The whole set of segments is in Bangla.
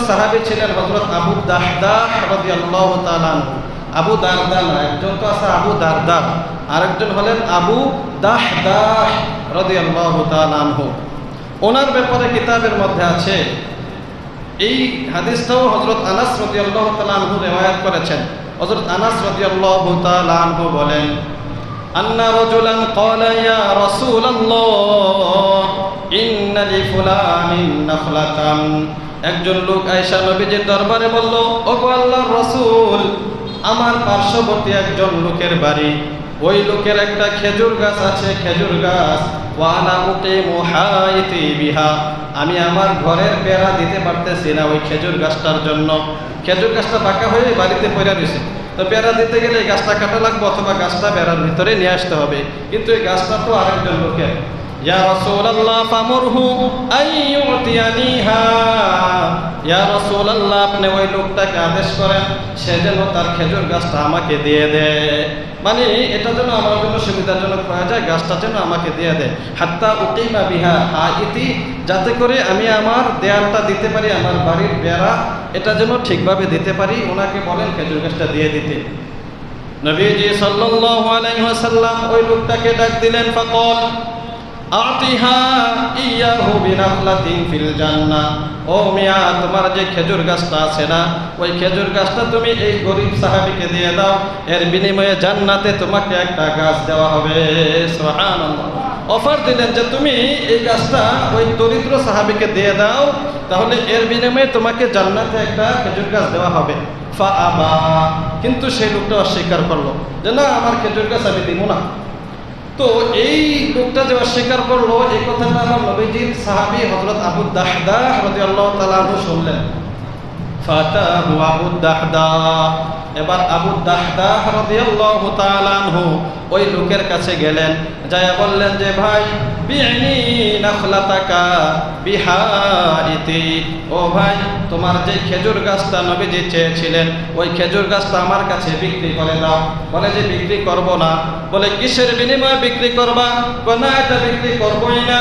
সাহাবী ছিলেন হযরত আবু দাহদাহ রাদিয়াল্লাহু তাআলা আনহু। আবু দারদা না, একজন তো আছে আবু দারদা, আরেকজন হলেন আবু দাহদাহ রাদিয়াল্লাহু তাআলা আনহু। ওনার ব্যাপারে কিতাবের মধ্যে আছে, এই হাদিসটাও হযরত আনাস রাদিয়াল্লাহু তাআলা আনহু রিওয়ায়াত করেছেন। হযরত আনাস রাদিয়াল্লাহু তাআলা আনহু বলেন, আন্না রাজুলান ক্বালা ইয়া রাসূলুল্লাহ ইন্না লি ফুলানিন নাখলাতান। একজন লোক আয়েশা নবীজির দরবারে বলল, ওগো আল্লাহর রাসূল, আমার পার্শ্ববর্তী একজন লোকের বাড়ি, ওই লোকের একটা খেজুর গাছ আছে, খেজুর গাছ। ওয়া আনা উকিমু হাইতি বিহা, আমি আমার ঘরের বেড়া দিতে পারতেছি না ওই খেজুর গাছটার জন্য। খেজুর গাছটা বাঁকা হয়ে বাড়িতে পড়ে রয়েছে, তো বেড়া দিতে গেলে এই গাছটা কাটা লাগবে অথবা গাছটা বেড়ার ভিতরে নিয়ে আসতে হবে, কিন্তু এই গাছটা তো আরেকজন লোকের। ইয়া রাসূলুল্লাহ ফামুরহু আইয়ুতিয়ানিহা, ইয়া রাসূলুল্লাহ আপনি ওই লোকটাকে আদেশ করেন সে যেন তার খেজুর গাছটা আমাকে দিয়ে দেয়, মানে এটা যেন আমার জন্য সুবিধাজনক হয়ে যায়, গাছটা যেন আমাকে দিয়ে দেয়। হাত্তা উকিমা বিহা হাইতি, যাতে করে আমি আমার দেয়ালটা দিতে পারি, আমার বাড়ির বেড়া এটা যেন ঠিকভাবে দিতে পারি। ওনাকে বলেন খেজুর গাছটা দিয়ে দিতে। নবীজি সাল্লাল্লাহু আলাইহি ওয়াসাল্লাম ওই লোকটাকে ডাক দিলেন, ফাকাল আতিহা ইয়াহু বিনাখলাতিন ফিল জান্নাহ, ও মিয়া তোমার যে খেজুর গাছটা আছে না, ওই খেজুর গাছটা তুমি এই গরিব সাহাবীকে দিয়ে দাও, এর বিনিময়ে জান্নাতে তোমাকে একটা গাছ দেওয়া হবে। সুবহানাল্লাহ, অফার দিলেন যে তুমি এই গাছটা ওই দরিদ্র সাহাবীকে দিয়ে দাও, তাহলে এর বিনিময়ে তোমাকে জান্নাতে একটা খেজুর গাছ দেওয়া হবে। ফাআবা, কিন্তু সেই লোকটা অস্বীকার করলো যে না, আমার খেজুর গাছ আমি দিব না। তো এই লোকটা যে অস্বীকার করলো, এই কথাটা আমার নবীজির সাহাবী হযরত আবু দাহদাহ রাদিয়াল্লাহু তাআলা আনহু শুনলেন। ফাতাহু আবু দাহদাহ, এবার আবু দাহদাহ রাদিয়াল্লাহু তাআলা আনহু ওই লোকের কাছে গেলেন, যায়া বললেন যে ভাই বি'নি নাখলাতাকা বিহাইতি, ও ভাই তোমার যে খেজুর গাছটা নবীজি চেয়েছিলেন ওই খেজুর গাছটা আমার কাছে বিক্রি করে দাও। বলে যে বিক্রি করব না। বলে কিসের বিনিময়ে বিক্রি করবা? না, এটা বিক্রি করবই না।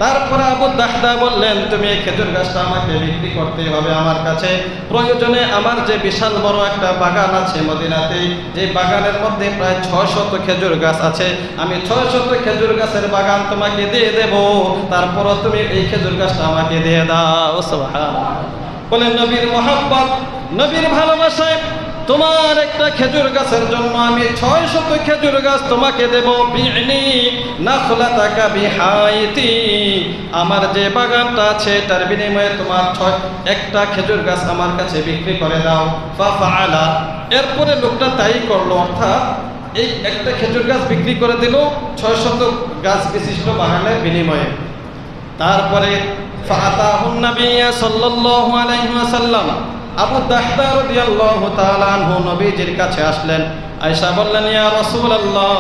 তারপরে আবু দাহদাহ বললেন, তুমি এই খেজুর গাছটা আমাকে বিক্রি করতে হবে আমার কাছে, প্রয়োজনে আমার যে বিশাল বড় একটা বাগান আছে মদিনাতে, যে বাগানের মধ্যে প্রায় 600 খেজুর গাছ আছে, আমি 600 খেজুর গাছের বাগান তোমাকে দিয়ে দেব, তারপরও তুমি এই খেজুর গাছটা আমাকে দিয়ে দাও। সুবহানাল্লাহ। বলে নবীর মহব্বত, নবীর ভালোবাসায় তোমার একটা খেজুর গাছের জন্য আমি 600 খেজুর গাছ তোমাকে দেব। বি'নি নাখলাতাকা বিহাইতি, আমার যে বাগানটা আছে তার বিনিময়ে তোমার একটা খেজুর গাছ আমার কাছে বিক্রি করে দাও। ফাফআলা, এরপরে লোকটা তাই করলো, অর্থাৎ এই একটা খেজুর গাছ বিক্রি করে দিল 600 গাছ বিশিষ্ট বাগানের বিনিময়ে। তারপরে ফাআতাহুন নাবিয়্য সাল্লাল্লাহু আলাইহি ওয়াসাল্লাম, আবু দাহদাহ রাদিয়াল্লাহু তাআলা আনহু নবীজির কাছে আসলেন। আয়েশা বললেন, ইয়া রাসূলুল্লাহ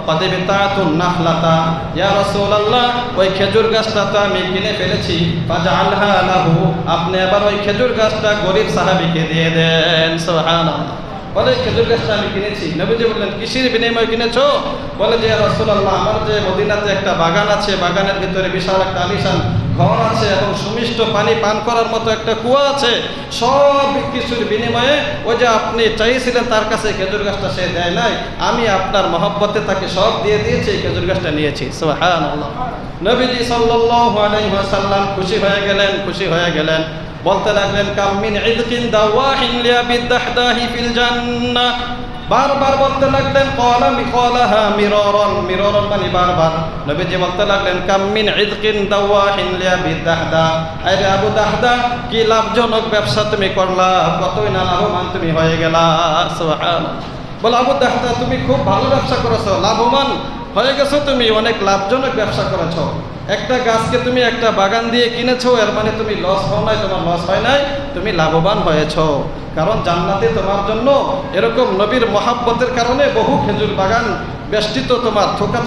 ক্বাদ বিতাতুন নাখলাতা, ইয়া রাসূলুল্লাহ ওই খেজুর গাছটা তো আমি কিনে ফেলেছি, ফাজআলহা লাহু, আপনি আবার ওই খেজুর গাছটা গরিব সাহাবীকে দিয়ে দেন। সুবহানাল্লাহ। বলে খেজুর গাছটা আমি কিনেছি। নবীজি বললেন, কিসের বিনিময়ে কিনেছো? বলে যে ইয়া রাসূলুল্লাহ আমার যে মদিনাতে একটা বাগান আছে, বাগানের ভিতরে বিশাল একটা আলিশান ঘর আছে এবং সুমিষ্ট পানি পান করার মতো একটা কুয়া আছে, সব কিছুর বিনিময়ে ওই যে আপনি চাইছিলেন তার কাছে খেজুর গাছটা সে দেয় নাই, আমি আপনার মহব্বতে তাকে সব দিয়ে দিয়েছি, খেজুর গাছটা নিয়েছি। সুবহানাল্লাহ। নবীজি সাল্লাল্লাহু আলাইহি ওয়াসাল্লাম খুশি হয়ে গেলেন, বলতে লাগলেন, কাম মিন ইদকিন দাওয়াহিন লিআবি দাহদাহি ফিল জান্নাহ, বারবার বলতে লাগলেন, ক্বালাহা মিরারান মানে বারবার। নবীজি বলতে লাগলেন, কাম মিন ইদকিন দাওয়াহিন লিআবি দাহদাহ, আরে আবু দাহদাহ কি লাভজনক ব্যবসা তুমি করলা, কতই না লাভবান তুমি হয়ে গেলা। সুবহানাল্লাহ। বলে আবু দাহদাহ তুমি খুব ভালো ব্যবসা করেছো, লাভবান হয়ে গেছো, তুমি অনেক লাভজনক ব্যবসা করেছো। একটা গাছকে তুমি একটা বাগান দিয়ে কিনেছো, এর মানে তুমি লস হও নাই, তোমার লস হয় নাই, তুমি লাভবান হয়েছো। কারণ জান্নাতে তোমার জন্য এরকম নবীর মহাব্বতের কারণে বহু খেজুর বাগান বেষ্টিত, তোমার থোকা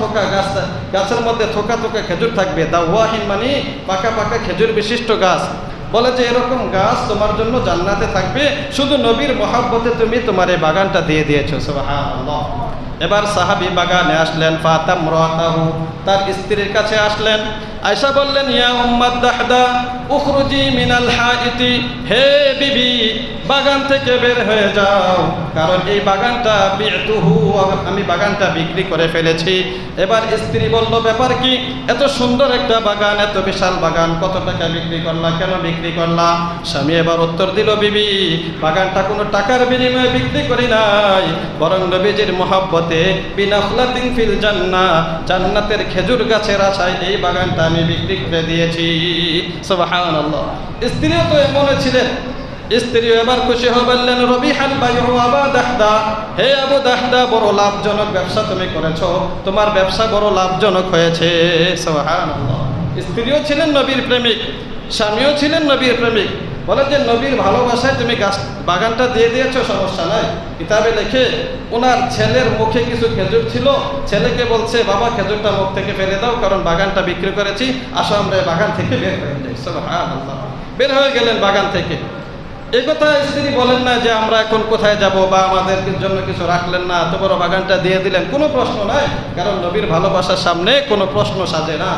গাছের মধ্যে থোকা খেজুর থাকবে। দাওয়াহিন মানে পাকা খেজুর বিশিষ্ট গাছ। বলে যে এরকম গাছ তোমার জন্য জান্নাতে থাকবে, শুধু নবীর মহাব্বতে তুমি তোমার এই বাগানটা দিয়ে দিয়েছো। সুবহানাল্লাহ। এবার সাহাবী বাগানে আসলেন, ফাতামরাতাহু তার স্ত্রীর কাছে আসলেন, আয়েশা বললেন, ইয়া উম্মাদ দাহদা উখরুজি মিনাল হাইতি, হে বিবি বাগান থেকে বের হয়ে যাও, কারণ এই বাগানটা বিতুহু, আমি বাগানটা বিক্রি করে ফেলেছি। এবার স্ত্রী বলল, ব্যাপার কি? এত সুন্দর একটা বাগান, এত বিশাল বাগান, কত টাকা বিক্রি করলা, কেন বিক্রি করলা? স্বামী এবার উত্তর দিল, বিবি বাগানটা কোনো টাকার বিনিময়ে বিক্রি করি নাই, বরং নবীজির মহব্বতে বিনাখলাতিন ফিল জান্নাহ, জান্নাতের খেজুর গাছের আশায় এই বাগানটা আমি বিক্রি করে দিয়েছি। সুবহানাল্লাহ। স্ত্রীও তো এমন ছিলেন। স্ত্রী এবার খুশি হয়ে বললেন, রবিহাল বাইউ আবা দাহদা, হে আবু দাহদা, বড় লাভজনক ব্যবসা তুমি করেছো, তোমার ব্যবসা বড় লাভজনক হয়েছে। সুবহানাল্লাহ। স্ত্রীও ছিলেন নবীর প্রেমিক, স্বামীও ছিলেন নবীর প্রেমিক। বলে যে নবীর ভালোবাসায় তুমি গাছ বাগানটা দিয়ে দিয়েছো, সমস্যা নাই। কিতাবে লেখে ওনার ছেলের মুখে কিছু খেজুর ছিল, ছেলেকে বলছে, বাবা খেজুরটা মুখ থেকে ফেলে দাও, কারণ বাগানটা বিক্রি করেছি, আসো আমরা বাগান থেকে বের হয়ে যাই। সুবহানাল্লাহ। বের হয়ে গেলেন বাগান থেকে। এই কথা স্ত্রী বলেন না যে আমরা এখন কোথায় যাব, বা আমাদের জন্য কিছু রাখলেন না, এত বড় বাগানটা দিয়ে দিলেন, কোনো প্রশ্ন নাই, কারণ নবীর ভালোবাসার সামনে কোনো প্রশ্ন সাজে না।